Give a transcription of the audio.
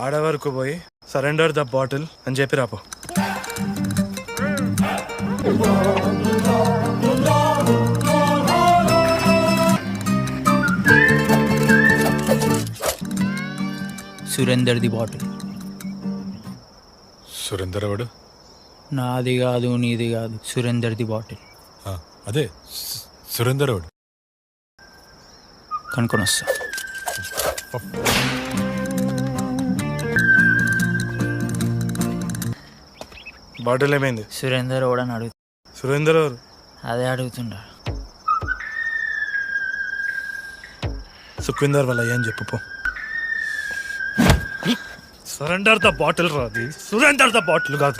ఆడవరకు పోయి surrender the bottle అని చెప్పి రాపో. Surender the bottle. సురేందర్ ఎవడు? నాది కాదు నీది కాదు, సురేందర్ ది బాటిల్. అదే సురేందర్ ఎవడు? కనుక్కొని వస్తా. బాటిల్ ఏమైంది? సురేందర్ ఎవడని అడుగు. సురేందర్ ఎవరు? అదే అడుగుతుండ. సుఖ్విందర్ వల్ల ఏం చెప్పు. సరెండర్ ద బాటిల్ రాది, సురేందర్ ద బాటిల్ కాదు.